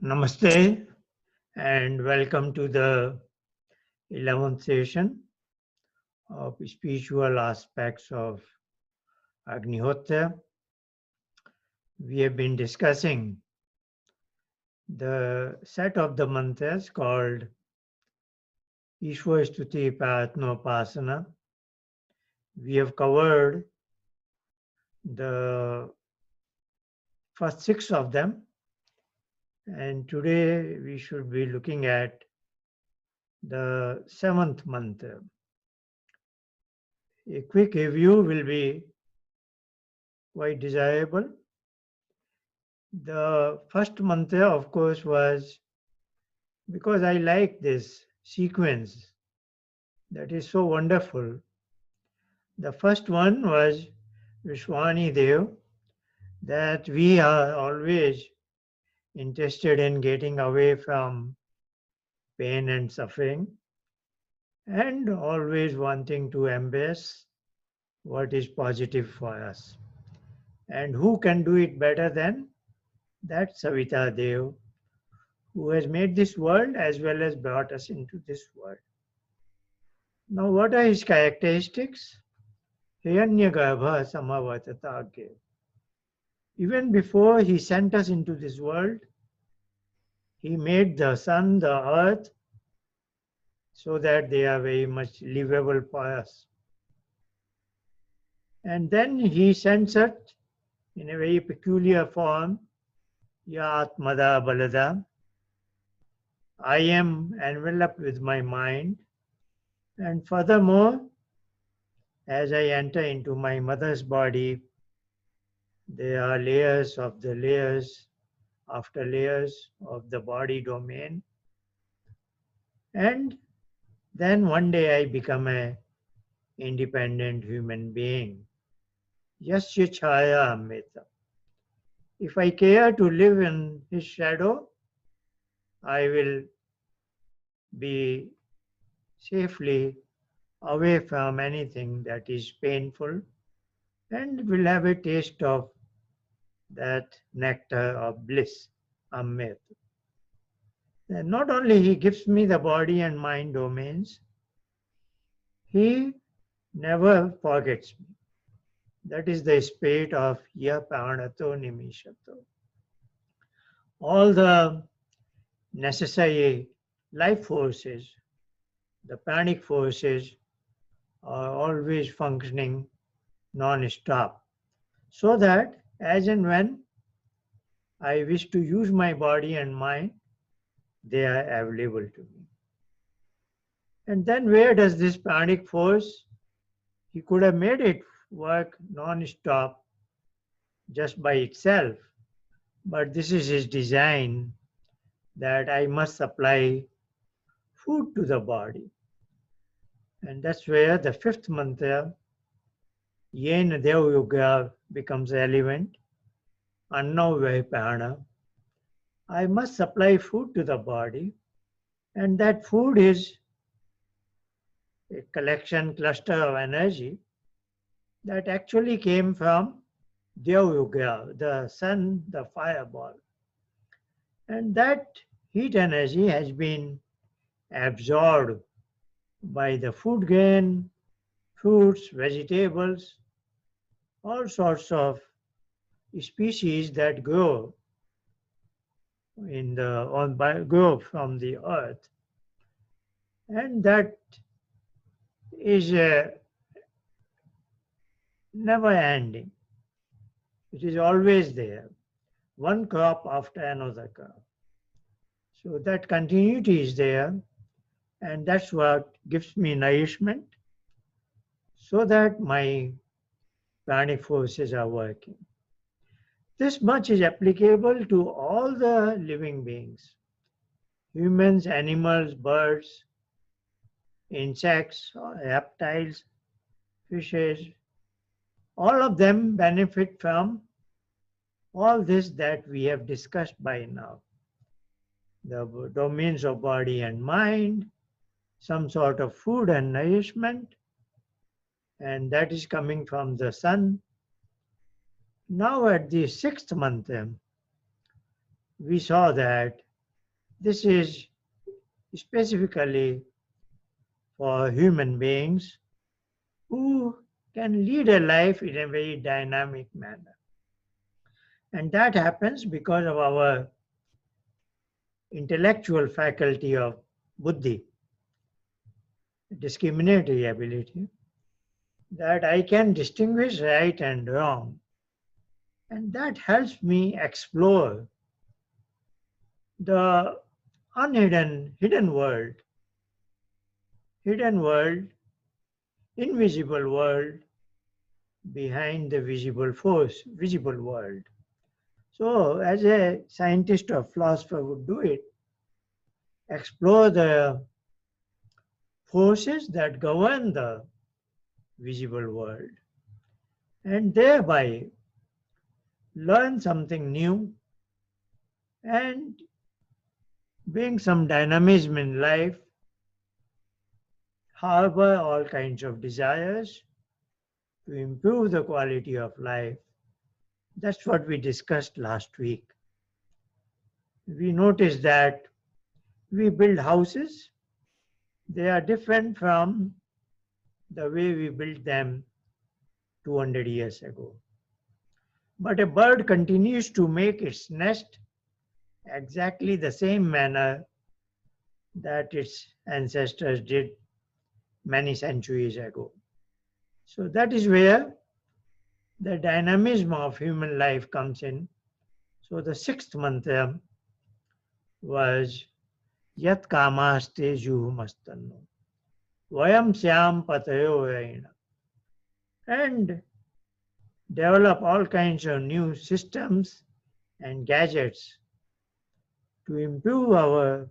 Namaste and welcome to the 11th session of spiritual aspects of Agnihotra. We have been discussing the set of the mantras called Ishwar Stuti Pratnopasana. We have covered the first six of them, and today we should be looking at the seventh mantra. A quick review will be quite desirable. The first mantra, of course, was because I like this sequence that is so wonderful. The first one was Vishwani Dev, that we are always interested in getting away from pain and suffering and always wanting to embrace what is positive for us. And who can do it better than that Savita Dev, who has made this world as well as brought us into this world. Now, what are his characteristics? Hiranyagarbha Samavartatagya. Even before he sent us into this world, he made the sun, the earth, so that they are very much livable for us. And then he sends us in a very peculiar form, Ya Atmada Balada. I am enveloped with my mind. And furthermore, as I enter into my mother's body, there are layers of the layers after layers of the body domain. And then one day I become an independent human being. Yasya chaya amrita. If I care to live in his shadow, I will be safely away from anything that is painful and will have a taste of that nectar of bliss, Amrit. And not only he gives me the body and mind domains, he never forgets me. That is the spirit of Ya Pranato Nimishato. All the necessary life forces, the pranic forces, are always functioning non-stop. So that as and when I wish to use my body and mind, they are available to me. And then where does this pranic force? He could have made it work non-stop just by itself. But this is his design, that I must supply food to the body. And that's where the fifth mantra, Yen Dev Yoga, becomes relevant. Anno Vahipana. I must supply food to the body, and that food is a collection cluster of energy that actually came from Dev Yoga, the sun, the fireball. And that heat energy has been absorbed by the food grain, fruits, vegetables, all sorts of species that grow grow from the earth, and that is never ending. It is always there, one crop after another crop. So that continuity is there, and that's what gives me nourishment, so that my pranic forces are working. This much is applicable to all the living beings, humans, animals, birds, insects, reptiles, fishes. All of them benefit from all this that we have discussed by now. The domains of body and mind, some sort of food and nourishment, and that is coming from the sun. Now at the sixth mantra, we saw that This is specifically for human beings who can lead a life in a very dynamic manner. And that happens because of our intellectual faculty of buddhi, discriminatory ability, that I can distinguish right and wrong. And that helps me explore the hidden world, invisible world behind the visible world. So, as a scientist or philosopher would do it, explore the forces that govern the visible world and thereby learn something new and bring some dynamism in life, harbor all kinds of desires to improve the quality of life. That's what we discussed last week. We noticed that we build houses, they are different from the way we built them 200 years ago. But a bird continues to make its nest exactly the same manner that its ancestors did many centuries ago. So that is where the dynamism of human life comes in. So the sixth mantra was Yat Kamaste Juhumastanno Vayam Syam Patayo Raina, and develop all kinds of new systems and gadgets to improve our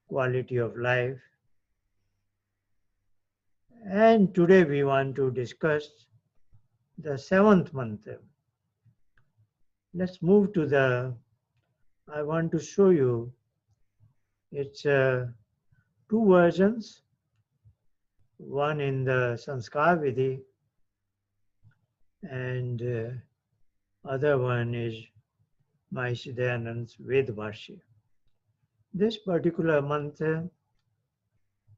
quality of life. And today we want to discuss the seventh mantra. Let's move to I want to show you, it's two versions, one in the Sanskar Vidhi and other one is Maharishi Dayanand's Ved Bhashya. This particular mantra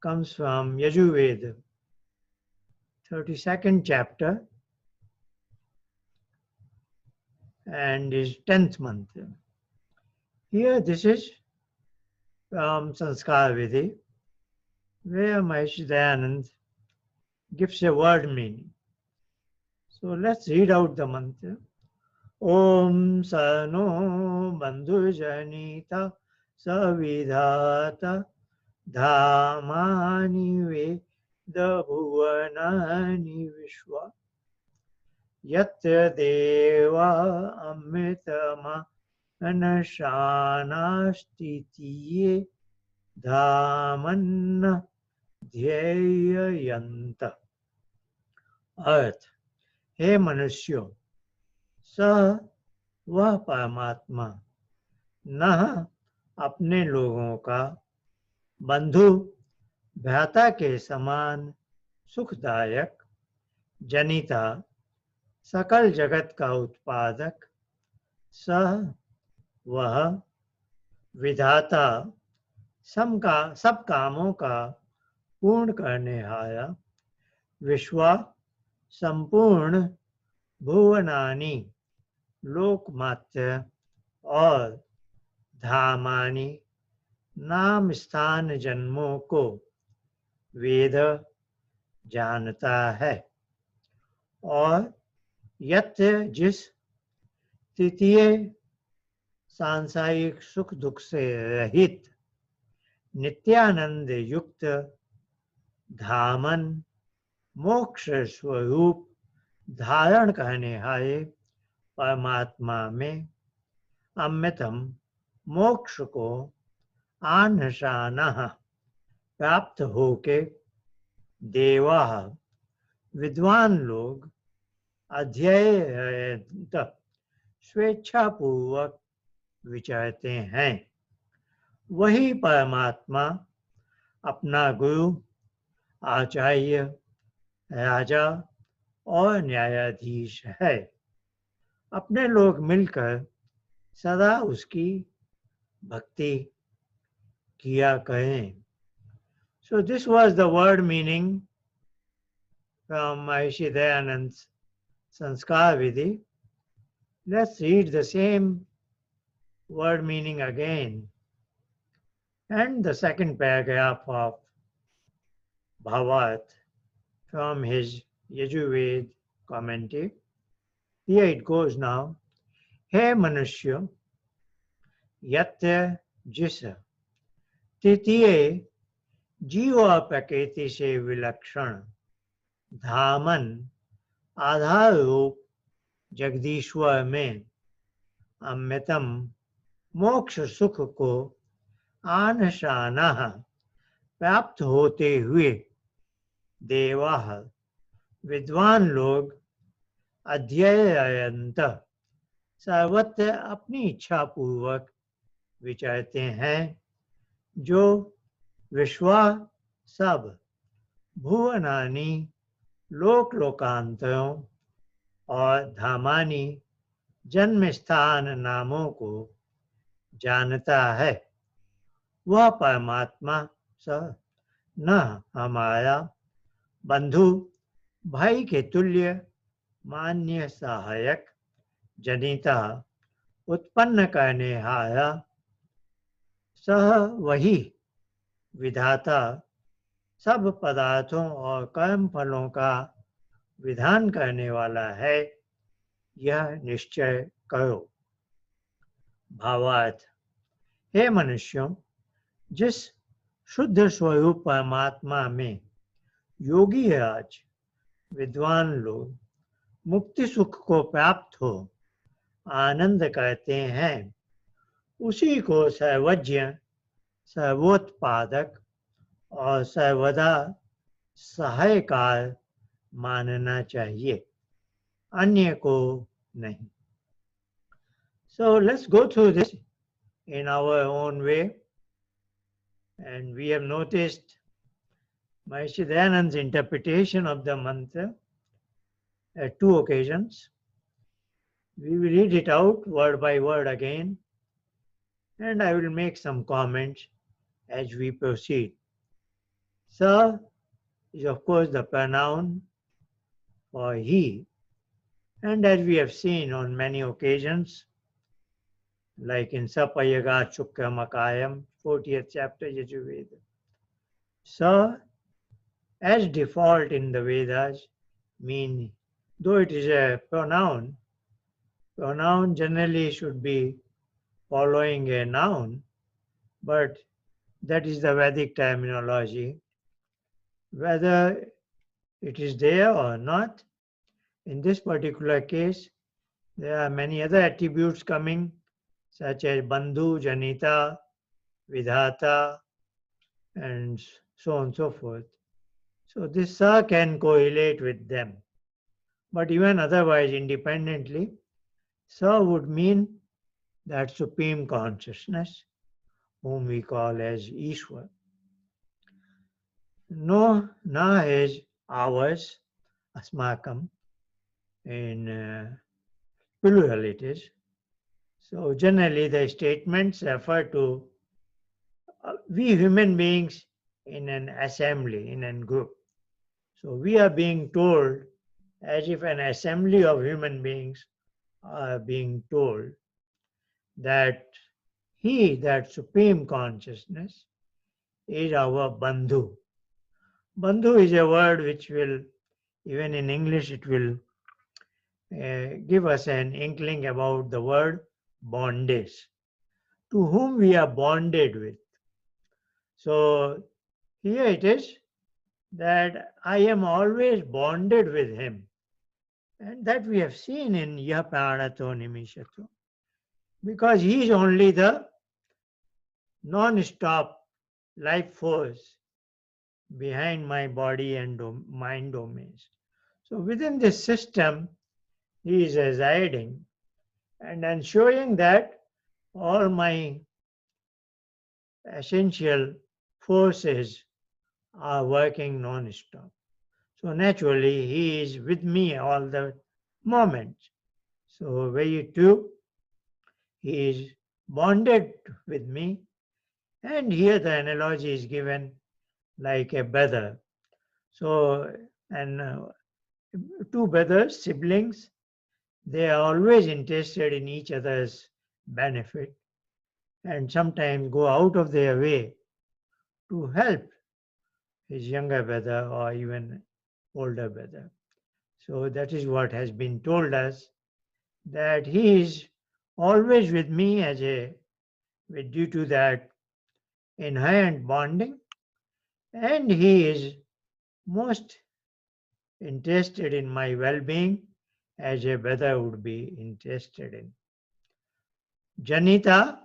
comes from Yajurveda, 32nd chapter, and is 10th mantra. Here this is from Sanskar Vidhi, where Maharishi Dayanand gives a word meaning. So let's read out the mantra. Om Sano Bandhur-Janita Savidhata Dhamani Veda Bhuvanani Vishwa Yatra Deva Amritama Anashanastitiye Dhamanna Dhyayanta. अर्थ, हे मनुष्यों, सह वह परमात्मा न अपने लोगों का बंधु भ्राता के समान सुखदायक, जनिता सकल जगत का उत्पादक, सह वह विधाता सब कामों का पूर्ण करने हारा, विश्वा संपूर्ण भुवनानि लोकमात्र और धामानि नाम स्थान जन्मों को वेद जानता है, और यत्र जिस तृतीय सांसारिक सुख दुख से रहित नित्यानंद युक्त धामन मोक्ष स्वरूप धारण करने हारे परमात्मा में अमृतम मोक्ष को आनशानः प्राप्त होके देवा विद्वान लोग अध्ययत स्वेच्छापूर्वक विचारते हैं। वही परमात्मा अपना गुरु, आचार्य, राजा और न्यायाधीश है। अपने लोग मिलकर सदा उसकी भक्ति, किया कहें. So this was the word meaning from Maharishi Dayanand's Sanskar Vidhi. Let's read the same word meaning again. And the second paragraph of Bhavat from his Yajurved commentary. Here it goes now. Hey Manushya, Yatra Jisa, तृतीय जीव प्रकृति से विलक्षण धामन आधार रूप जगदीश्वर में अमृतम मोक्ष सुख को आनशाना प्राप्त होते हुए देवाः विद्वान लोग अध्ययनत सर्वत्र अपनी इच्छा पूर्वक विचरते हैं जो विश्वा सब भुवनानि लोक लोकांतरों और धामानी जन्म स्थान नामों को जानता है वह परमात्मा स न हमारा बंधु भाई के तुल्य मान्य सहायक जनिता उत्पन्न करने हारा सह वही विधाता सब पदार्थों और कर्म फलों का विधान करने वाला है यह निश्चय करो. भावार्थ. हे मनुष्यों, जिस शुद्ध स्वरूप परमात्मा में योगी राज विद्वान लोग मुक्ति सुख को प्राप्त हो आनंद करते हैं उसी को सर्वज्ञ सर्वोत्पादक और सर्वदा सहायकार मानना चाहिए अन्य को नहीं. So let's go through this in our own way, and we have noticed Maharishi Dayanand's interpretation of the mantra at two occasions. We will read it out word by word again, and I will make some comments as we proceed. Sa is of course the pronoun for he, and as we have seen on many occasions, like in Sapayaga Chukra Makayam, 40th chapter Yajurveda. Sa, as default in the Vedas, mean, though it is a pronoun generally should be following a noun, but that is the Vedic terminology. Whether it is there or not, in this particular case, there are many other attributes coming, such as Bandhur-Janita, Vidhata, and so on and so forth. So this Sa can correlate with them. But even otherwise, independently, Sa would mean that supreme consciousness, whom we call as Ishwar. No, na is ours, asmakam, in plural it is. So generally the statements refer to we human beings in an assembly, in a group. So we are being told as if an assembly of human beings are being told that he, that supreme consciousness, is our Bandhu. Bandhu is a word which will, even in English, it will give us an inkling about the word bondage, to whom we are bonded with. So here it is that I am always bonded with him. And that we have seen in Yah Pranato Nimishato. Because he is only the non-stop life force behind my body and mind domains. So within this system, he is residing and ensuring that all my essential forces are working non-stop. So naturally, he is with me all the moment. So very true, he is bonded with me And here the analogy is given like a brother. So, and two brothers, siblings, they are always interested in each other's benefit and sometimes go out of their way to help his younger brother or even older brother. So that is what has been told us, that he is always with me as a with due to that inherent bonding, and he is most interested in my well-being as a brother would be interested in. Janita,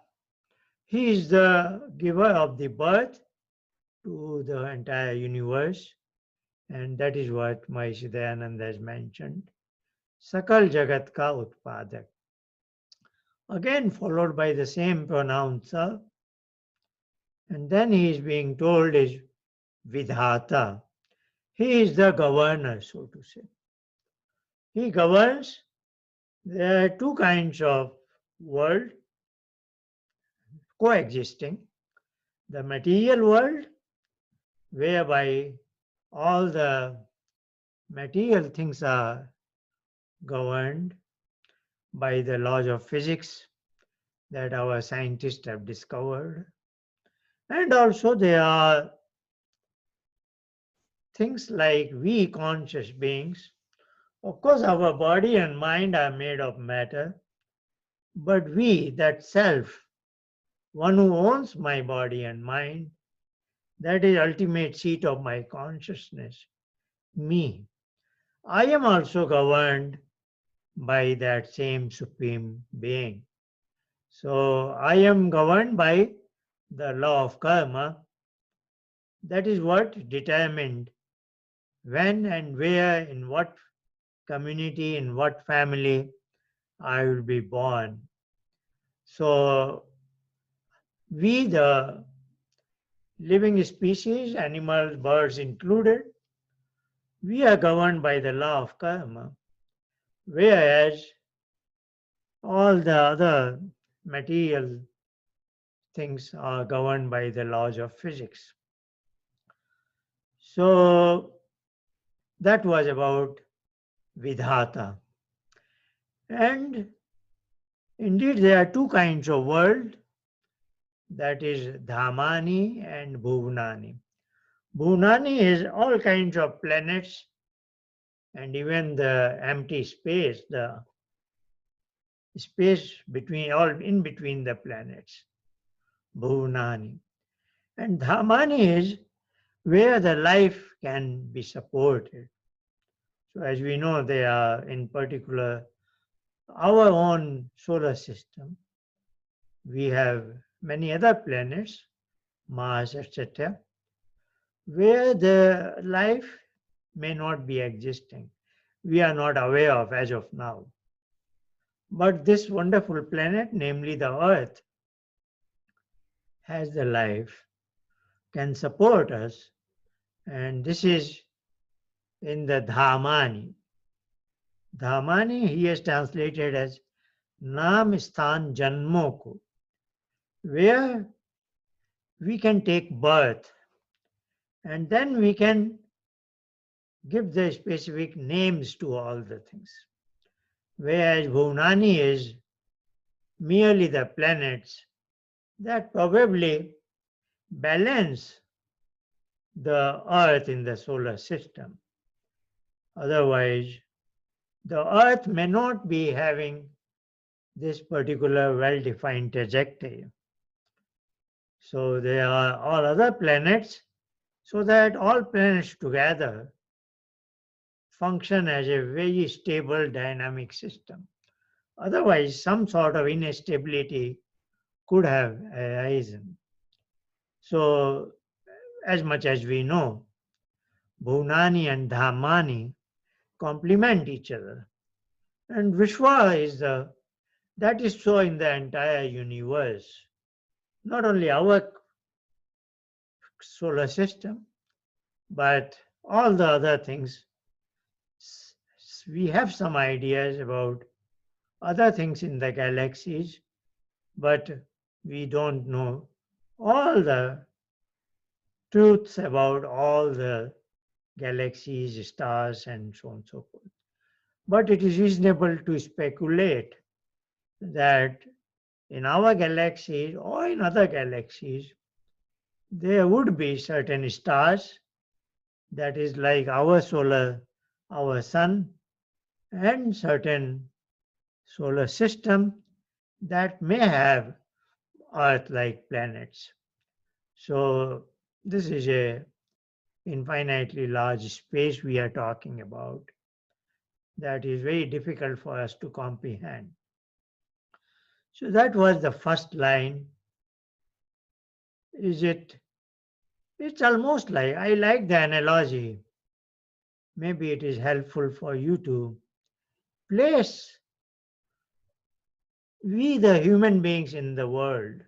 he is the giver of the birth to the entire universe, and that is what Maharishi Dayananda has mentioned. Sakal Jagat ka Utpadak. Again followed by the same pronoun sa, and then he is being told is Vidhata. He is the governor, so to say. He governs. There are two kinds of world coexisting. The material world, whereby all the material things are governed by the laws of physics that our scientists have discovered. And also there are things like we conscious beings. Of course, our body and mind are made of matter, but we, that self, one who owns my body and mind, that is ultimate seat of my consciousness, me. I am also governed by that same supreme being. So I am governed by the law of karma. That is what determined when and where, in what community, in what family I will be born. So we, the living species, animals, birds included, we are governed by the law of karma, whereas all the other material things are governed by the laws of physics. So that was about Vidhata. And indeed, there are two kinds of world, that is Dhamani and Bhuvnani. Bhuvnani is all kinds of planets and even the empty space, the space between all in between the planets, Bhuvnani. And Dhamani is where the life can be supported. So as we know, they are in particular our own solar system. We have many other planets, Mars, etc., where the life may not be existing. We are not aware of as of now. But this wonderful planet, namely the Earth, has the life, can support us, and this is in the Dhamani. Dhamani he is translated as Nam Sthan Janmoko, where we can take birth and then we can give the specific names to all the things. Whereas Bhuvnani is merely the planets that probably balance the Earth in the solar system. Otherwise, the Earth may not be having this particular well-defined trajectory. So there are all other planets, so that all planets together function as a very stable dynamic system. Otherwise, some sort of instability could have arisen. So, as much as we know, Bhunani and Dhamani complement each other. And Vishwa is that is so in the entire universe, not only our solar system, but all the other things. We have some ideas about other things in the galaxies, but we don't know all the truths about all the galaxies, stars, and so on and so forth. But it is reasonable to speculate that in our galaxy or in other galaxies, there would be certain stars that is like our sun, and certain solar system that may have Earth-like planets. So this is a infinitely large space we are talking about that is very difficult for us to comprehend. So that was the first line. Is it? It's almost like, I like the analogy. Maybe it is helpful for you to place we the human beings in the world.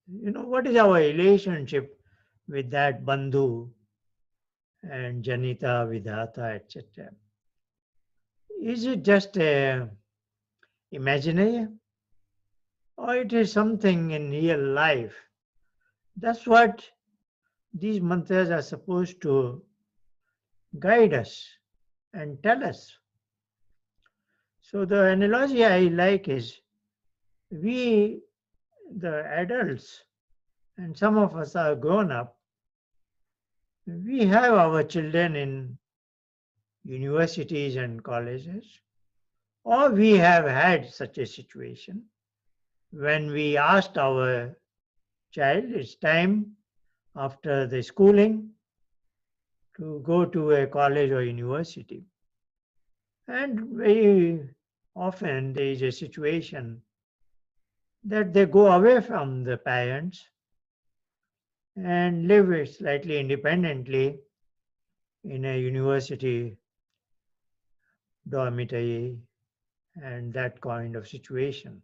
What is our relationship with that Bandhu and Janita, Vidhata, etc.? Is it just imaginary, or it is something in real life? That's what these mantras are supposed to guide us and tell us. So the analogy I like is, we, the adults, and some of us are grown up, we have our children in universities and colleges, or we have had such a situation when we asked our child, it's time after the schooling to go to a college or university. And very often there is a situation that they go away from the parents and live slightly independently in a university dormitory and that kind of situation.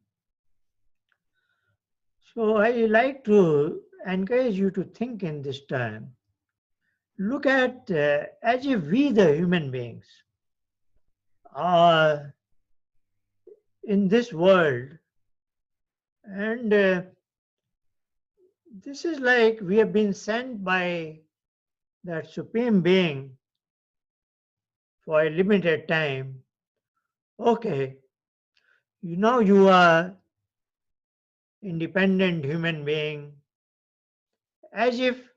So I like to encourage you to think in this term. Look at as if we, the human beings, are in this world, and this is like we have been sent by that Supreme Being for a limited time. Okay, now you are independent human being, as if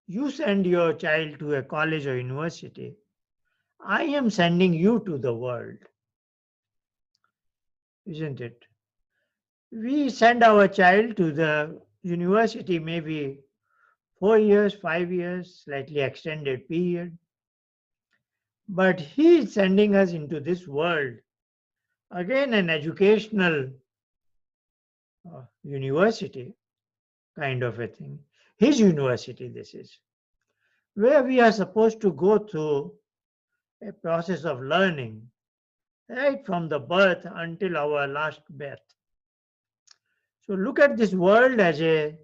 you send your child to a college or university. I am sending you to the world, isn't it? We send our child to the university maybe 4 years, 5 years, slightly extended period. But he is sending us into this world, again an educational university kind of a thing. His university, this is, where we are supposed to go through a process of learning right from the birth until our last breath. So look at this world as a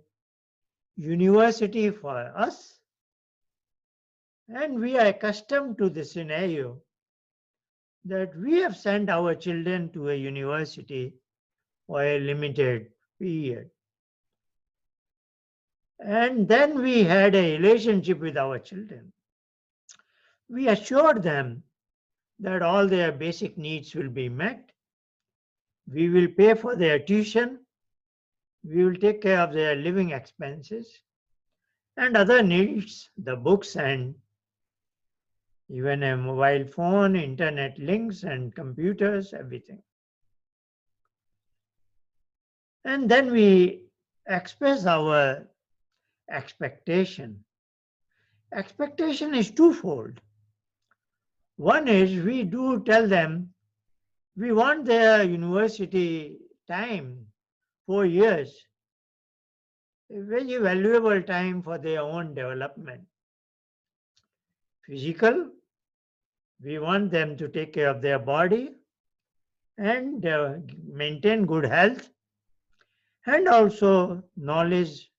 university for us, and we are accustomed to the scenario that we have sent our children to a university for a limited period. And then we had a relationship with our children. We assured them that all their basic needs will be met. We will pay for their tuition. We will take care of their living expenses and other needs, the books and even a mobile phone, internet links and computers, everything. And then we express our expectation. Expectation is twofold. One is we do tell them we want their university time, 4 years, a very valuable time for their own development. Physical, we want them to take care of their body and maintain good health, and also knowledge,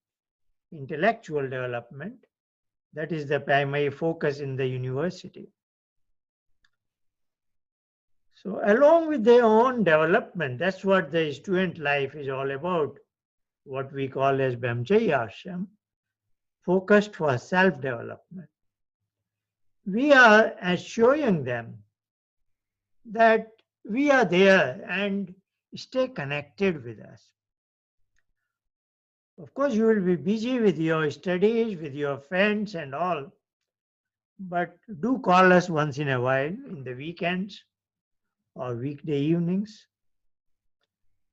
intellectual development. That is the primary focus in the university. So along with their own development, that's what the student life is all about. what we call as Brahmacharya ashram, focused for self-development. We are assuring them that we are there and stay connected with us. Of course, you will be busy with your studies, with your friends and all, but do call us once in a while in the weekends or weekday evenings.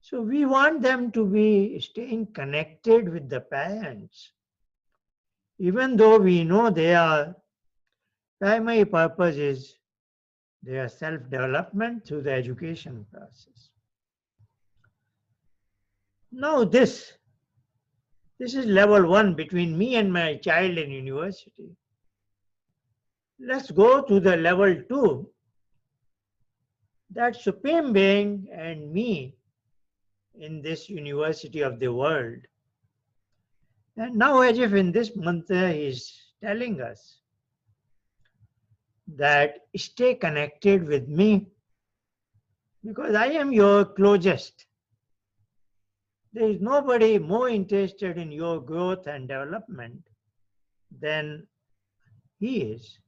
So we want them to be staying connected with the parents, even though we know their primary purpose is their self-development through the education process. Now this is level 1 between me and my child in university. Let's go to the level 2, that Supreme Being and me in this university of the world. And now, as if in this mantra, he is telling us that stay connected with me because I am your closest. There is nobody more interested in your growth and development than he is.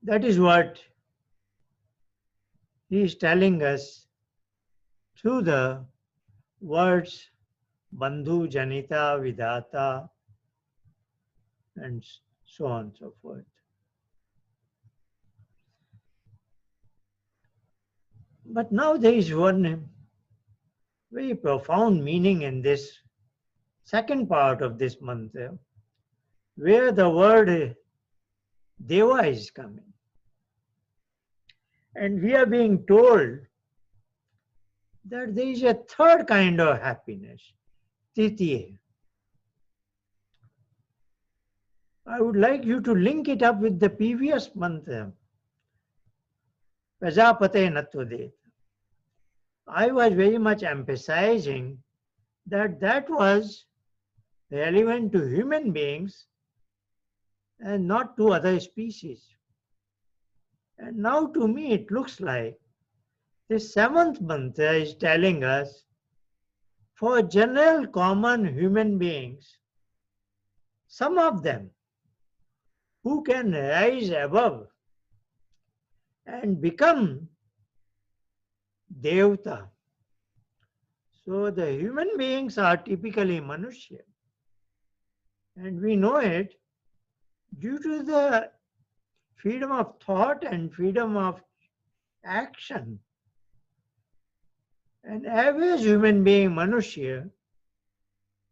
That is what he is telling us through the words Bandhur-Janita, Vidhata, and so on and so forth. But now there is one very profound meaning in this second part of this mantra, where the word Deva is coming. And we are being told that there is a third kind of happiness, Titiya. I would like you to link it up with the previous mantra, Prajapate Natvadeta. I was very much emphasizing that was relevant to human beings and not to other species. And now to me it looks like this seventh mantra is telling us for general common human beings, some of them who can rise above and become Devta. So the human beings are typically Manushya. And we know it due to the freedom of thought and freedom of action. An average human being, Manushya,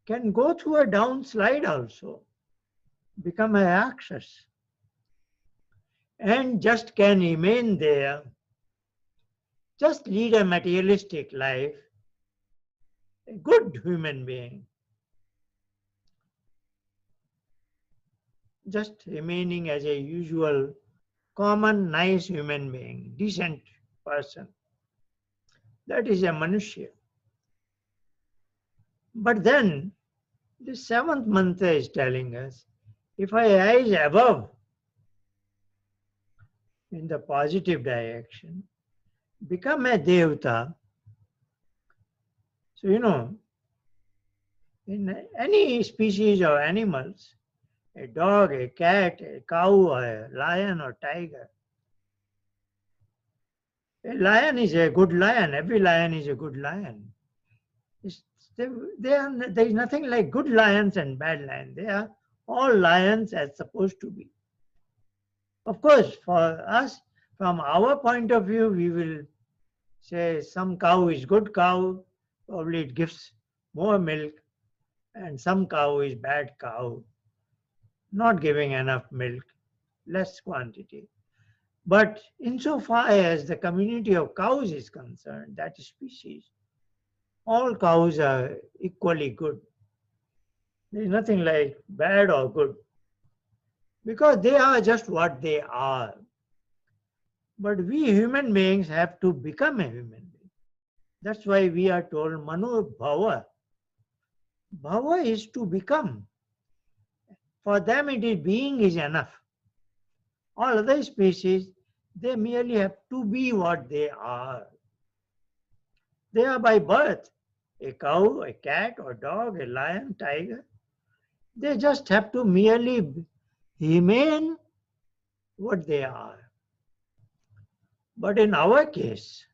can go through a downslide also, become a Rakshas, and just can remain there, just lead a materialistic life, a good human being, just remaining as a usual, common, nice human being, decent person. That is a Manushya. But then, the seventh mantra is telling us, if I rise above in the positive direction, become a Devta. So, in any species of animals, a dog, a cat, a cow, a lion or tiger, a lion is a good lion. Every lion is a good lion. There is nothing like good lions and bad lions. They are all lions as supposed to be. Of course, for us, from our point of view, we will say some cow is good cow, probably it gives more milk, and some cow is bad cow, not giving enough milk, less quantity. But insofar as the community of cows is concerned, that species, all cows are equally good. There is nothing like bad or good, because they are just what they are. But we human beings have to become a human being. That's why we are told Manu Bhava. Bhava is to become. For them it is being is enough. All other species, they merely have to be what they are. They are by birth. A cow, a cat, or dog, a lion, tiger. They just have to merely remain what they are. But in our case,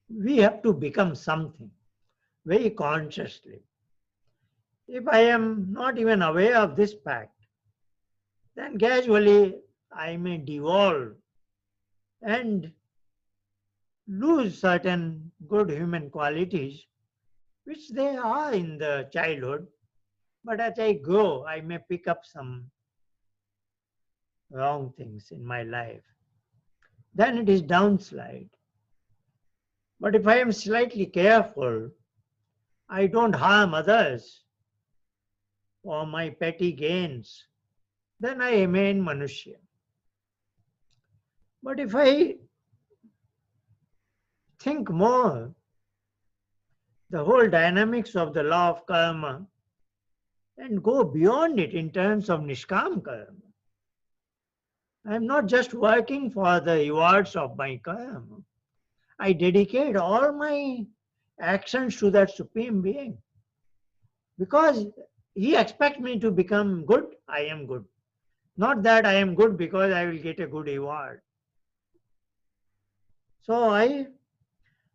we have to become something very consciously. If I am not even aware of this fact, then gradually I may devolve and lose certain good human qualities which they are in the childhood, but as I grow, I may pick up some wrong things in my life. Then it is downslide. But if I am slightly careful, I don't harm others for my petty gains, then I remain Manushya. But if I think more, the whole dynamics of the law of karma and go beyond it in terms of Nishkam karma, I am not just working for the rewards of my karma. I dedicate all my actions to that Supreme Being. Because He expects me to become good, I am good. Not that I am good because I will get a good reward. So I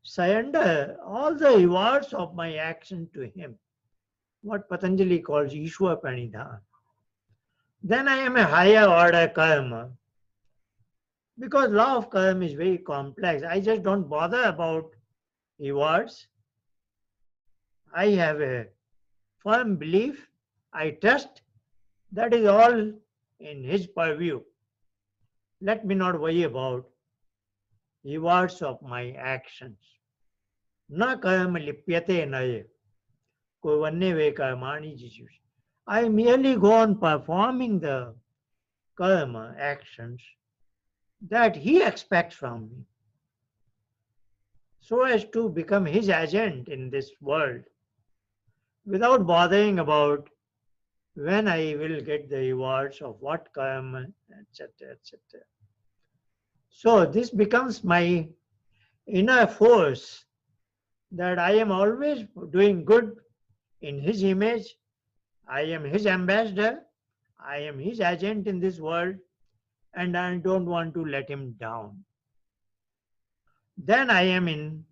surrender all the rewards of my action to Him. What Patanjali calls Ishwar Pranidhan. Then I am a higher order karma. Because law of karma is very complex. I just don't bother about rewards. I have a firm belief. I trust that is all in His purview. Let me not worry about rewards of my actions. Na karma lipyate naye. Kovanne ve karmani jiju. I merely go on performing the karma actions that He expects from me, so as to become His agent in this world without bothering about when I will get the rewards of what karma, etc., etc. So this becomes my inner force that I am always doing good in His image. I am His ambassador. I am His agent in this world, and I don't want to let Him down. Then I am in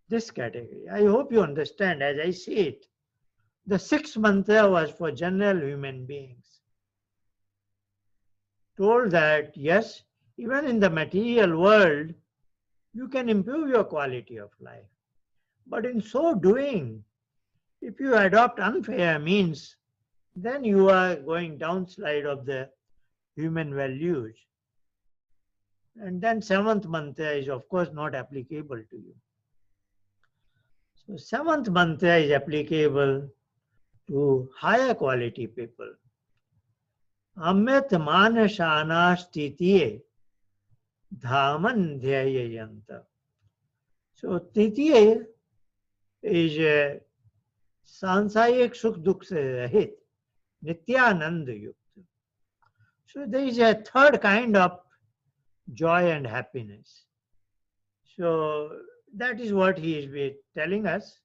this category. I hope you understand as I see it. The sixth mantra was for general human beings. Told that, yes, even in the material world, you can improve your quality of life. But in so doing, if you adopt unfair means, then you are going downslide of the human values. And then seventh mantra is of course not applicable to you. So seventh mantra is applicable to higher quality people. Amit manashana stitiye dhaman dhyayayanta. So titiye is सांसारिक सुख दुख से रहित नित्यानंद युक्त. So there is a third kind of joy and happiness. So that is what he is telling us.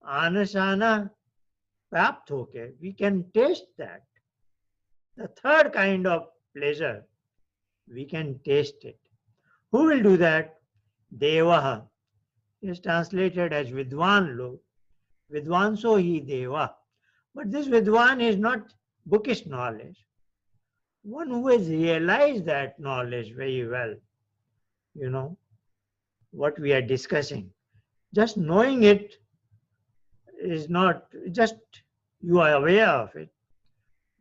Anasana prapt hoke, we can taste that. The third kind of pleasure, we can taste it. Who will do that? Devaha is translated as Vidwan log. Vidwanso hi deva. But this Vidwan is not bookish knowledge. One who has realized that knowledge very well, you know, what we are discussing. Just knowing it is not, just you are aware of it.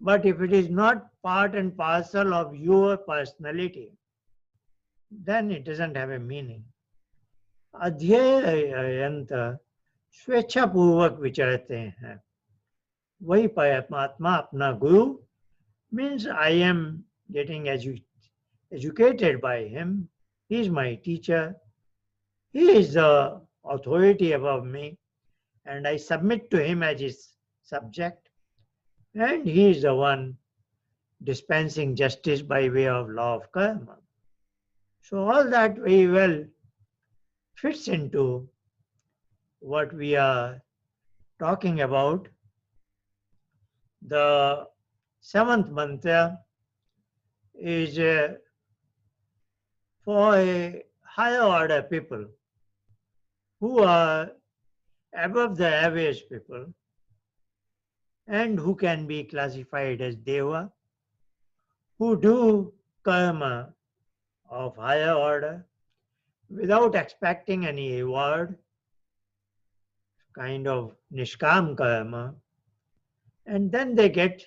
But if it is not part and parcel of your personality, then it doesn't have a meaning. अध्ययन स्वेच्छापूर्वक विचरते हैं, वही परमात्मा अपना गुरु, means I am getting educated by him. He is my teacher. He is the authority above me, and I submit to him as his subject, and he is the one dispensing justice by way of law of karma. So all that very well fits into what we are talking about. The seventh mantra is for a higher order people who are above the average people and who can be classified as deva, who do karma of higher order without expecting any reward, kind of nishkam karma, and then they get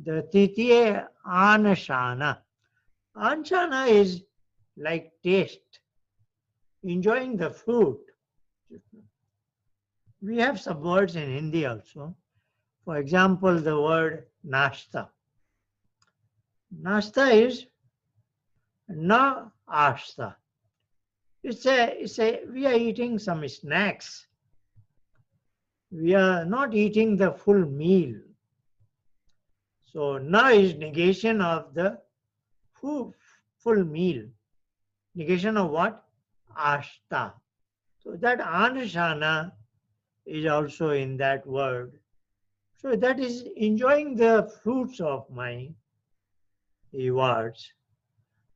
the titiya anashana. Anshana is like taste, enjoying the fruit. We have some words in Hindi also. For example, the word nashta. Nashta is na ashta. We are eating some snacks. We are not eating the full meal. So na is negation of the full meal. Negation of what? Ashta. So that anashana is also in that word. So that is enjoying the fruits of my rewards.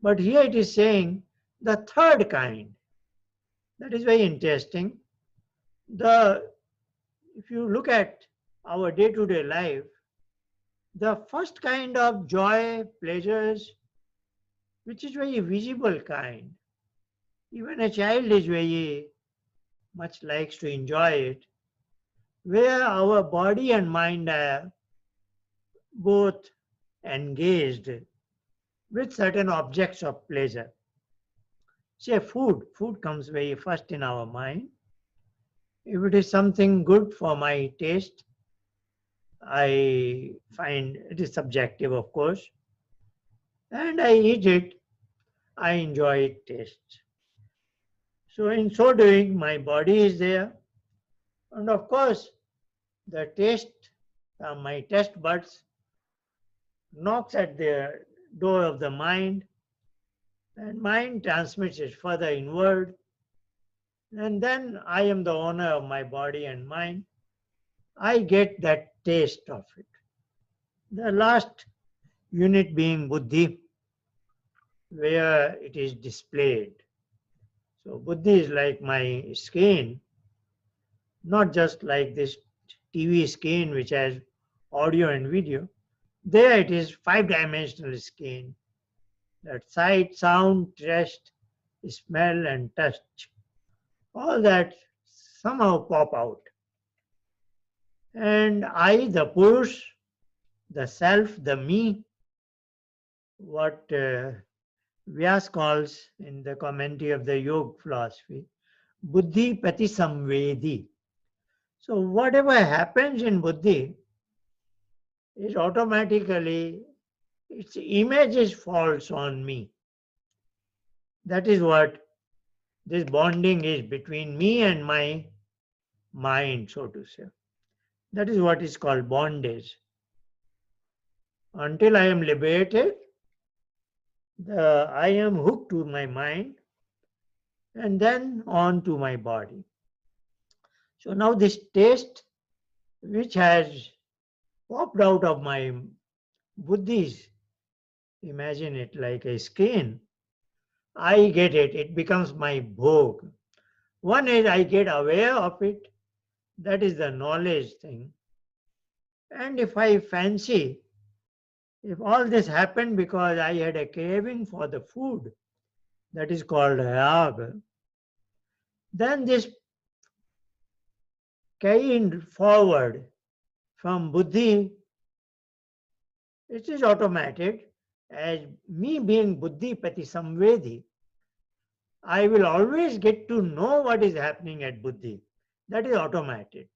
But here it is saying the third kind. That is very interesting. If you look at our day-to-day life, the first kind of joy, pleasures, which is very visible kind. Even a child is very much likes to enjoy it, where our body and mind are both engaged with certain objects of pleasure. Say food. Food comes very first in our mind. If it is something good for my taste, I find it is subjective, of course, and I eat it. I enjoy it taste. So in so doing, my body is there, and of course, the taste, my taste buds knocks at the door of the mind, and mind transmits it further inward, and then I am the owner of my body and mind. I get that taste of it. The last unit being buddhi, where it is displayed. So buddhi is like my screen, not just like this TV screen which has audio and video. There it is five-dimensional screen. That sight, sound, taste, smell and touch. All that somehow pop out. And I, the Purush, the self, the me, what Vyas calls in the commentary of the Yoga philosophy, Buddhi Pati Samvedi. So whatever happens in Buddhi is automatically, its image is false on me. That is what this bonding is between me and my mind, so to say. That is what is called bondage. Until I am liberated, I am hooked to my mind and then on to my body. So now this taste which has popped out of my buddhis, imagine it like a skin. I get it, it becomes my bhog. One is I get aware of it, that is the knowledge thing. And if I fancy, if all this happened because I had a craving for the food, that is called raga, then this carried forward from buddhi, it is automated as me being buddhi pati samvedi. I will always get to know what is happening at buddhi. That is automated.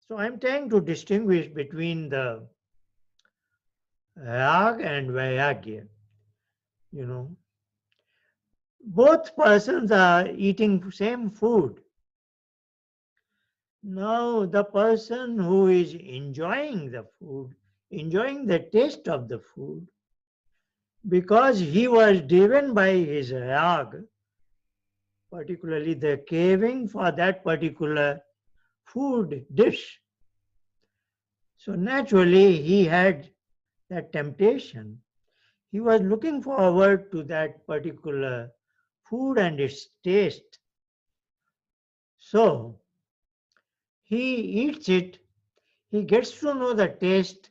So I am trying to distinguish between the rag and vairagya. You know, both persons are eating same food. Now the person who is enjoying the food, enjoying the taste of the food, because he was driven by his rag, particularly the craving for that particular food dish. So naturally, he had that temptation. He was looking forward to that particular food and its taste. So he eats it, he gets to know the taste.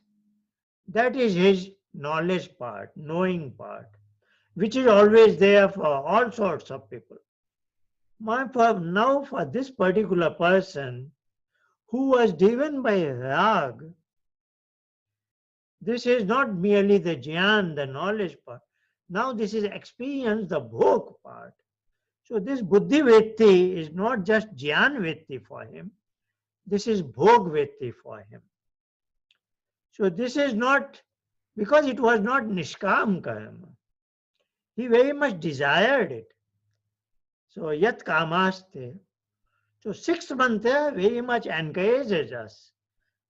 That is his knowledge part, knowing part, which is always there for all sorts of people. Now, for this particular person who was driven by rag, this is not merely the jnana, the knowledge part. Now, this is experience, the bhog part. So, this buddhi vritti is not just jnana vritti for him, this is bhog vritti for him. So, this is not because it was not nishkam karma. He very much desired it. So, yat kamaste. So, sixth mantra very much encourages us,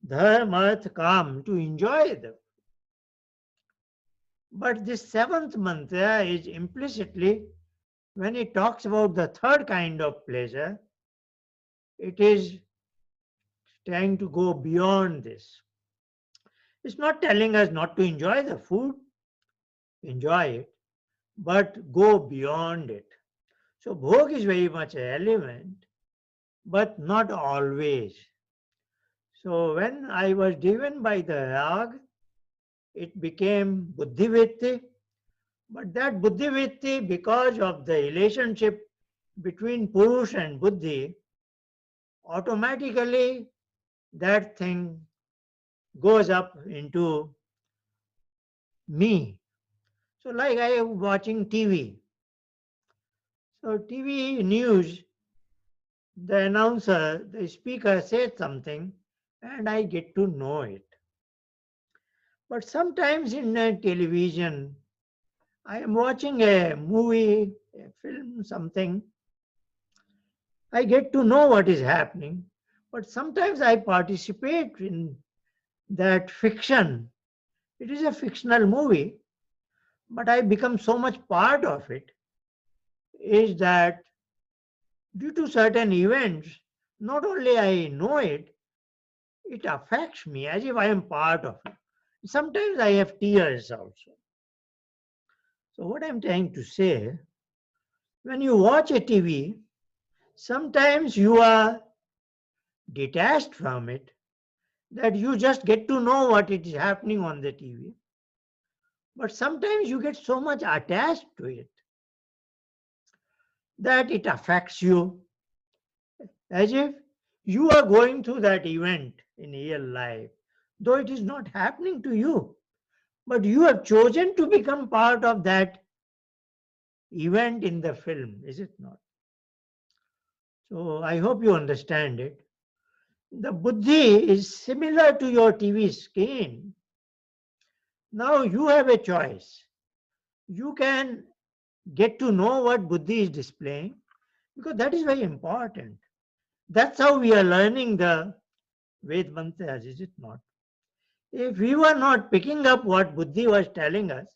dharma, arth, kam, to enjoy them. But this seventh mantra is implicitly, when it talks about the third kind of pleasure, it is trying to go beyond this. It's not telling us not to enjoy the food, enjoy it, but go beyond it. So, bhog is very much relevant, but not always. So, when I was driven by the rag, it became buddhivitti, but that buddhivitti, because of the relationship between purush and buddhi, automatically that thing goes up into me. So, like I am watching TV. So, TV news, the announcer, the speaker said something, and I get to know it. But sometimes in television, I am watching a movie, a film, something, I get to know what is happening. But sometimes I participate in that fiction. It is a fictional movie, but I become so much part of it, is that due to certain events, not only I know it, it affects me as if I am part of it. Sometimes I have tears also. So, what I'm trying to say, when you watch a TV, sometimes you are detached from it, that you just get to know what is happening on the TV. But sometimes you get so much attached to it that it affects you as if you are going through that event in real life, though it is not happening to you. But you have chosen to become part of that event in the film, is it not? So I hope you understand it. The buddhi is similar to your TV screen. Now you have a choice. You can get to know what buddhi is displaying, because that is very important. That's how we are learning the Ved mantras, is it not? If we were not picking up what buddhi was telling us,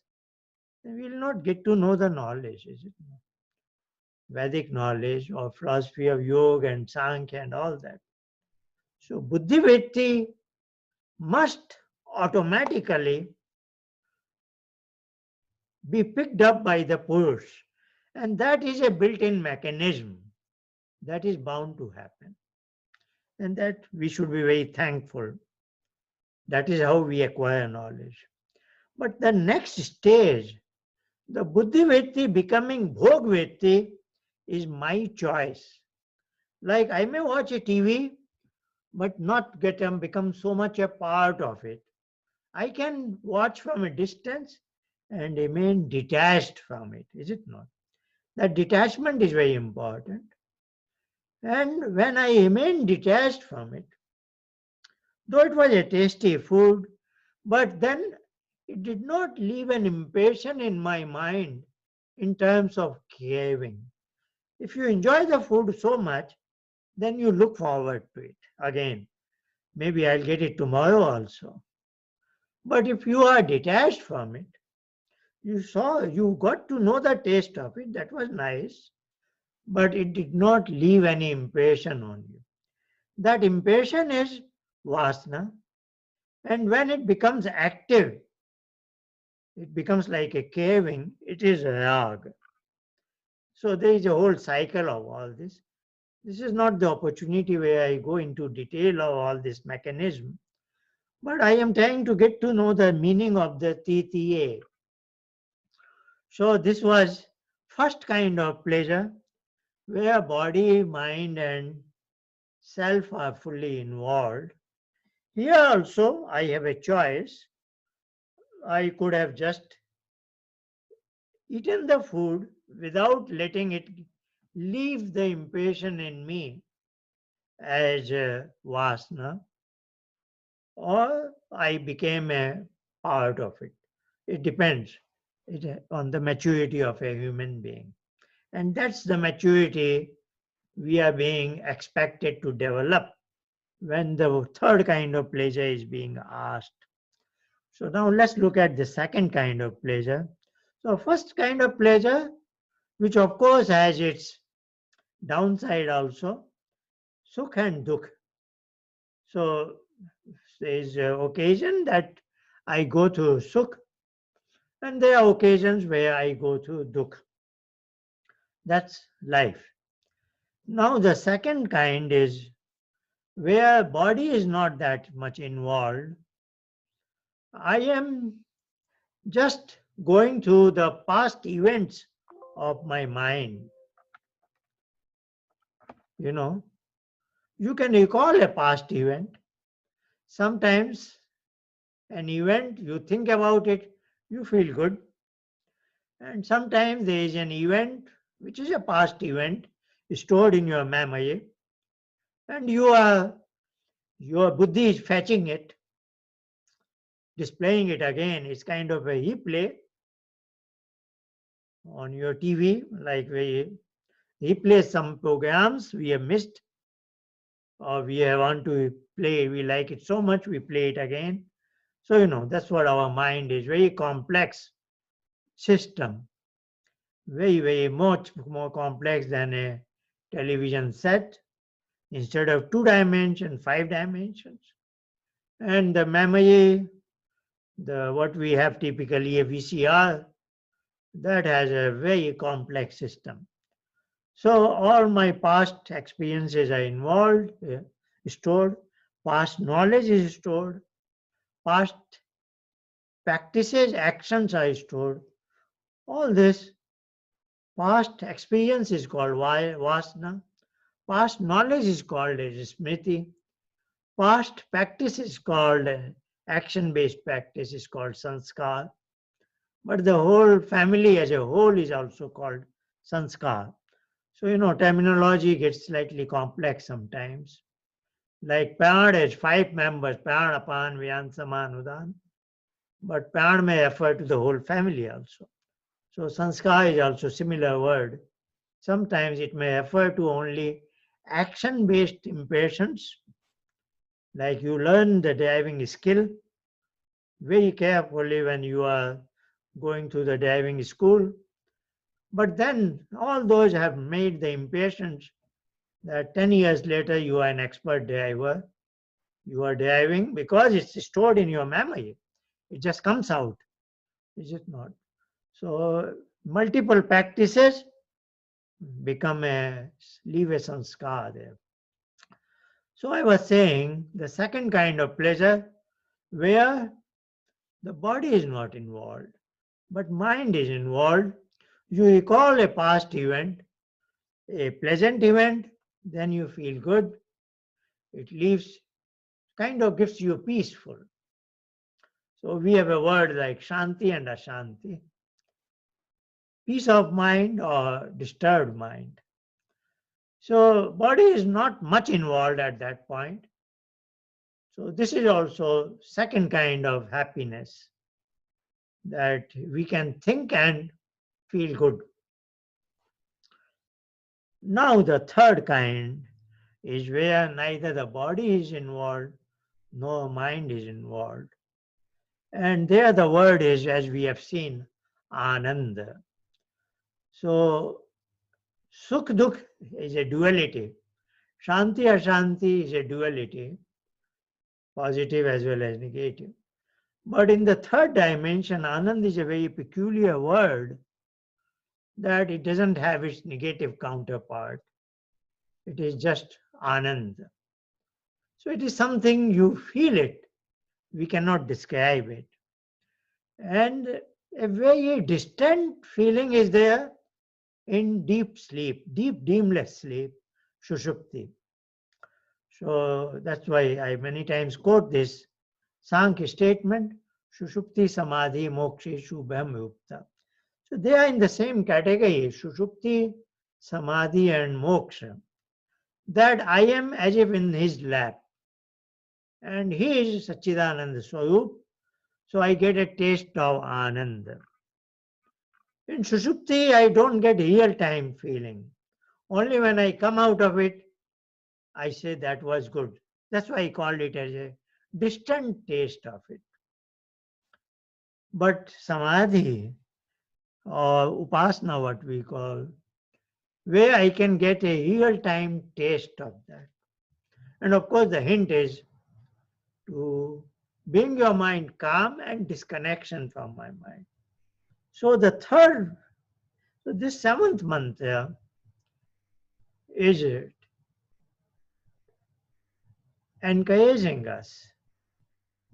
then we will not get to know the knowledge, is it not? Vedic knowledge or philosophy of yoga and sankhya and all that. So buddhi must automatically be picked up by the purush, and that is a built-in mechanism that is bound to happen, and that we should be very thankful. That is how we acquire knowledge. But the next stage, the buddhi becoming bhog is my choice. Like I may watch a TV, but not get become so much a part of it. I can watch from a distance and remain detached from it, is it not? That detachment is very important. And when I remain detached from it, though it was a tasty food, but then it did not leave an impression in my mind in terms of craving. If you enjoy the food so much, then you look forward to it again. Maybe I'll get it tomorrow also. But if you are detached from it, You got to know the taste of it. That was nice, but it did not leave any impression on you. That impression is vasana, and when it becomes active, it becomes like a craving, it is rag. So there is a whole cycle of all this. This is not the opportunity where I go into detail of all this mechanism, but I am trying to get to know the meaning of the TTA. So this was first kind of pleasure where body, mind and self are fully involved. Here also I have a choice. I could have just eaten the food without letting it leave the impression in me as vasana, or I became a part of it. It depends on the maturity of a human being. And that's the maturity we are being expected to develop when the third kind of pleasure is being asked. So now let's look at the second kind of pleasure. So first kind of pleasure, which of course has its downside also, sukh and dukh. So there is an occasion that I go through sukh, and there are occasions where I go through dukh. That's life. Now the second kind is where body is not that much involved. I am just going through the past events of my mind. You know, you can recall a past event. Sometimes an event, you think about it, you feel good. And sometimes there is an event which is a past event stored in your memory, and your buddhi is fetching it, displaying it again. It's kind of a replay on your TV, like we replay some programs we have missed or we want to play. We like it so much, we play it again. So, that's what our mind is, very complex system, very, very much more complex than a television set. Instead of 2 dimensions, 5 dimensions. And the memory, the what we have typically a VCR, that has a very complex system. So all my past experiences are involved, stored, past knowledge is stored, past practices, actions are stored. All this past experience is called vasana, past knowledge is called as smriti, past practice is called action-based practice is called sanskar, but the whole family as a whole is also called sanskar. So, terminology gets slightly complex sometimes. Like Pran has 5 members, Pran, Apan, Vyan, Saman, Udan. But Pran may refer to the whole family also. So sanskar is also a similar word. Sometimes it may refer to only action-based impressions, like you learn the driving skill very carefully when you are going to the driving school. But then all those have made the impressions that 10 years later you are an expert driver. You are driving because it's stored in your memory. It just comes out, is it not? So multiple practices become leave a sanskar there. So I was saying the second kind of pleasure where the body is not involved, but mind is involved. You recall a past event, a pleasant event, then you feel good. It leaves, kind of gives you peaceful. So we have a word like shanti and ashanti, peace of mind or disturbed mind. So body is not much involved at that point. So this is also second kind of happiness, that we can think and feel good. Now the third kind is where neither the body is involved nor mind is involved. And there the word is, as we have seen, Ananda. So, Sukh Dukh is a duality. Shanti Ashanti is a duality, positive as well as negative. But in the third dimension, Anand is a very peculiar word that it doesn't have its negative counterpart. It is just Anand. So it is something you feel it. We cannot describe it. And a very distant feeling is there in deep sleep, deep dreamless sleep, Shushupti. So that's why I many times quote this Sankhya statement, Shushupti Samadhi Moksheshu Brahmayupta. So they are in the same category, Shushupti, Samadhi and Moksha. That I am as if in his lap. And he is Satchidananda Swarup. So I get a taste of Ananda. In Sushupti, I don't get real-time feeling. Only when I come out of it, I say that was good. That's why I called it as a distant taste of it. But Samadhi or Upasana, what we call, where I can get a real-time taste of that. And of course, the hint is to bring your mind calm and disconnection from my mind. So the third, so this seventh mantra is encouraging us.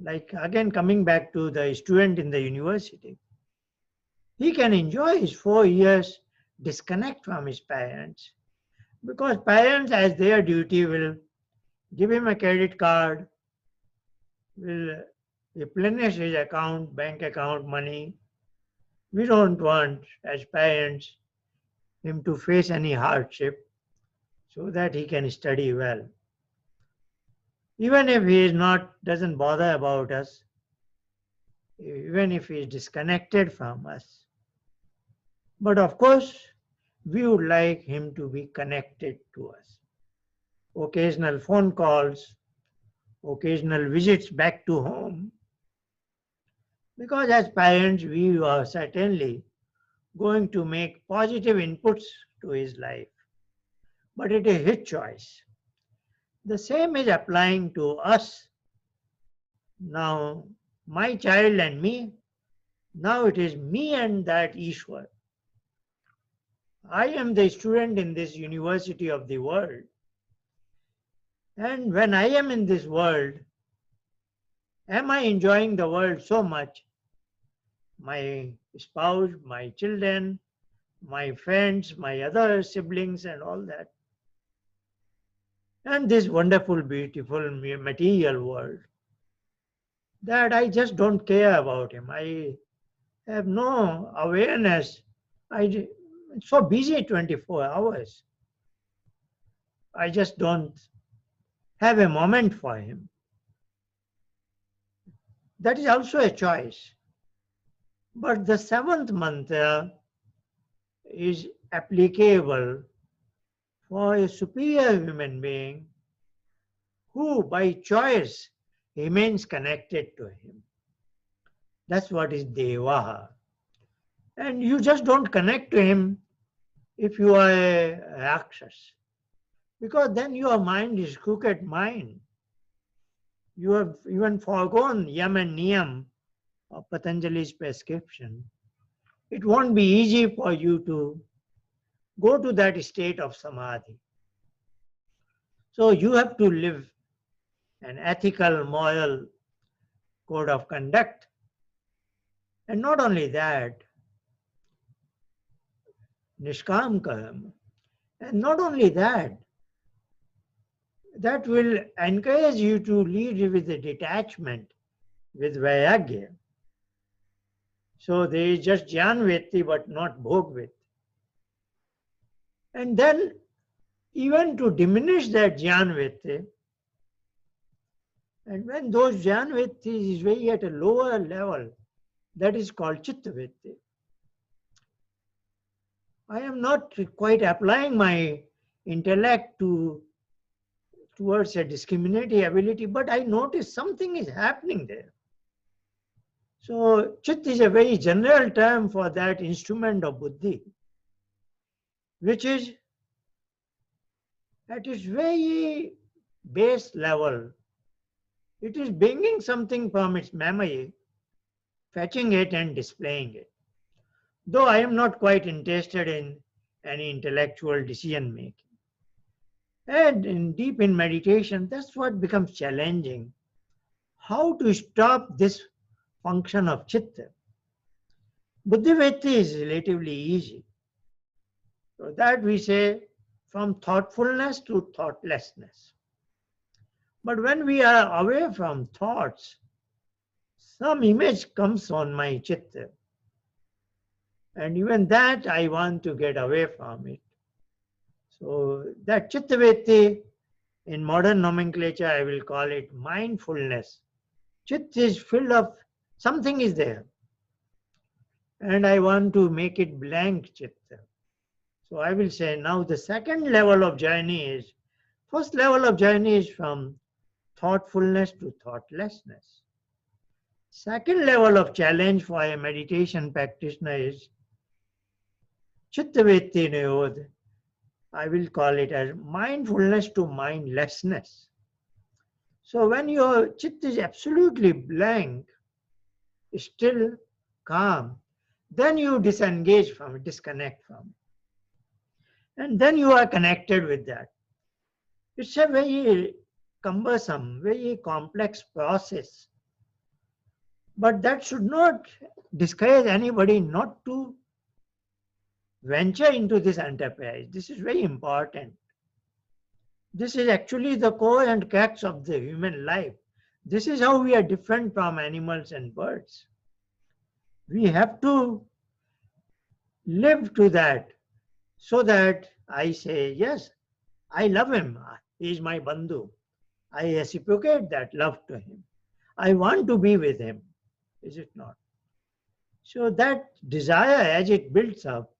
Like again, coming back to the student in the university, he can enjoy his 4 years, disconnect from his parents, because parents, as their duty, will give him a credit card, will replenish his account, bank account money. We don't want, as parents, him to face any hardship so that he can study well. Even if he is not, doesn't bother about us, even if he is disconnected from us. But of course, we would like him to be connected to us. Occasional phone calls, occasional visits back to home. Because as parents, we are certainly going to make positive inputs to his life. But it is his choice. The same is applying to us. Now, my child and me, now it is me and that Ishwar. I am the student in this university of the world. And when I am in this world, am I enjoying the world so much? My spouse, my children, my friends, my other siblings and all that. And this wonderful, beautiful material world, that I just don't care about him. I have no awareness. I'm so busy 24 hours. I just don't have a moment for him. That is also a choice. But the seventh mantra is applicable for a superior human being who by choice remains connected to him. That's what is Devaha. And you just don't connect to him if you are a Rakshas. Because then your mind is crooked mind. You have even foregone Yam and Niyam of Patanjali's prescription. It won't be easy for you to go to that state of Samadhi. So you have to live an ethical, moral code of conduct. And not only that, Nishkam Karma. And not only that, that will encourage you to lead with a detachment, with Vairagya. So there is just Jnana Vritti but not Bhog Vritti. And then even to diminish that Jnana Vritti, and when those Jnana Vrittis is very at a lower level, that is called Chitta Vritti. I am not quite applying my intellect towards a discriminatory ability, but I notice something is happening there. So chit is a very general term for that instrument of buddhi, which is at its very base level. It is bringing something from its memory, fetching it and displaying it. Though I am not quite interested in any intellectual decision making. And deep in meditation, that's what becomes challenging. How to stop this function of chitta? Buddhivritti is relatively easy. So that we say from thoughtfulness to thoughtlessness. But when we are away from thoughts, some image comes on my chitta. And even that I want to get away from it. So that chittavritti, in modern nomenclature, I will call it mindfulness. Chit is filled of something is there. And I want to make it blank chitta. So I will say now the second level of journey is, first level of journey is from thoughtfulness to thoughtlessness. Second level of challenge for a meditation practitioner is chittavritti niyodha. I will call it as mindfulness to mindlessness. So when your chit is absolutely blank, still, calm, then you disengage from it, disconnect from it. And then you are connected with that. It's a very cumbersome, very complex process. But that should not discourage anybody not to venture into this enterprise. This is very important. This is actually the core and crux of the human life. This is how we are different from animals and birds. We have to live to that so that I say, yes, I love him. He is my bandhu. I reciprocate that love to him. I want to be with him. Is it not? So that desire, as it builds up,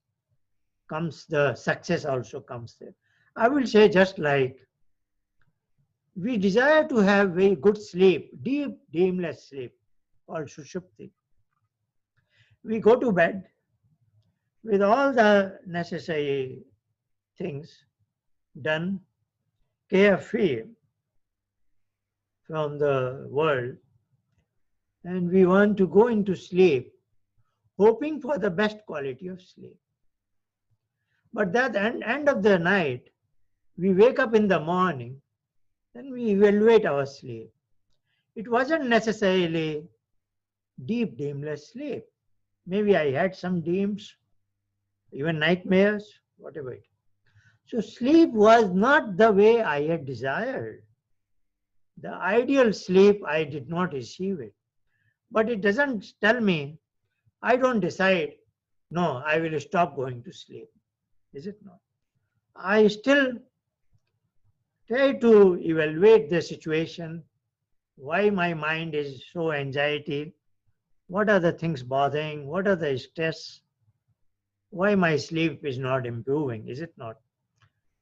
comes the success also comes there. I will say just like we desire to have very good sleep, deep, dreamless sleep, called sushupti. We go to bed with all the necessary things done, carefree from the world, and we want to go into sleep, hoping for the best quality of sleep. But that end of the night, we wake up in the morning, then we evaluate our sleep. It wasn't necessarily deep, dreamless sleep. Maybe I had some dreams, even nightmares, whatever it. So sleep was not the way I had desired. The ideal sleep, I did not receive it. But it doesn't tell me, I don't decide, no, I will stop going to sleep. Is it not? I still try to evaluate the situation, why my mind is so anxiety, what are the things bothering, what are the stress, why my sleep is not improving, is it not?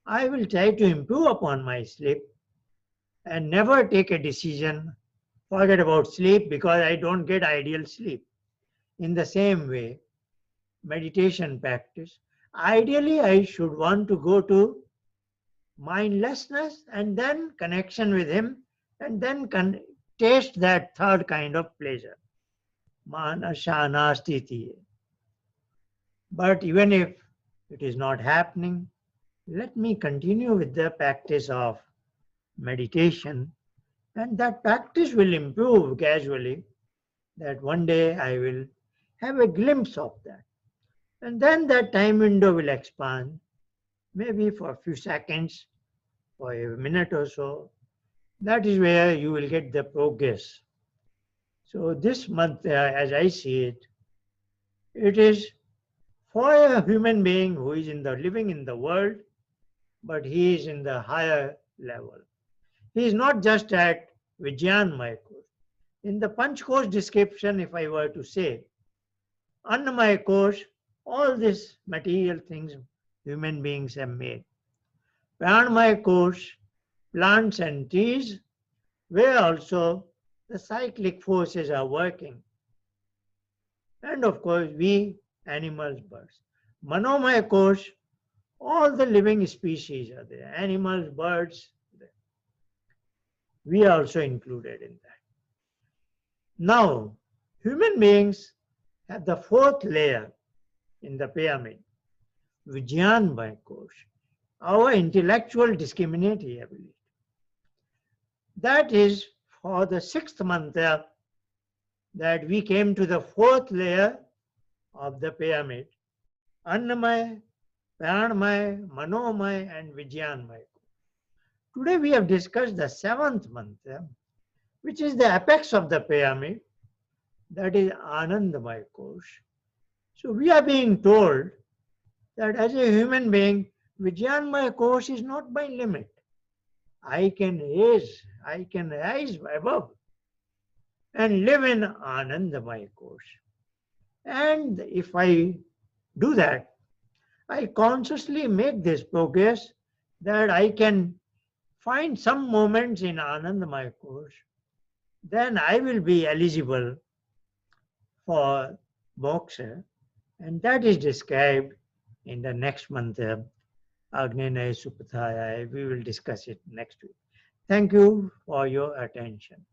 I will try to improve upon my sleep and never take a decision, forget about sleep because I don't get ideal sleep. In the same way, meditation practice, ideally I should want to go to mindlessness and then connection with him and then taste that third kind of pleasure. Manashana sthiti. But even if it is not happening, let me continue with the practice of meditation, and that practice will improve gradually, that one day I will have a glimpse of that. And then that time window will expand, maybe for a few seconds, for a minute or so. That is where you will get the progress. So this month, as I see it, it is for a human being who is living in the world, but he is in the higher level. He is not just at Vijnanmaya course. In the Panch course description, if I were to say, Annamaya course, all these material things human beings have made. Pranamaya course, plants and trees, where also the cyclic forces are working. And of course, we animals, birds. Manomaya kosh, all the living species are there. Animals, birds, we are also included in that. Now, human beings have the fourth layer in the pyramid, Vijnanmaya kosh, our intellectual discriminatory ability. That is for the sixth mantra that we came to the fourth layer of the pyramid, Annamaya, Pranamaya, Manomaya, and Vijnanmaya. Today we have discussed the seventh mantra, which is the apex of the pyramid, that is Anandamaya Kosh. So we are being told that as a human being, Vijnanmaya Kosh is not my limit. I can rise above and live in Anandamaya Kosh. And if I do that, I consciously make this progress that I can find some moments in Anandamaya Kosh, then I will be eligible for moksha, and that is described in the next mantra, Agninaya Supathaya. We will discuss it next week. Thank you for your attention.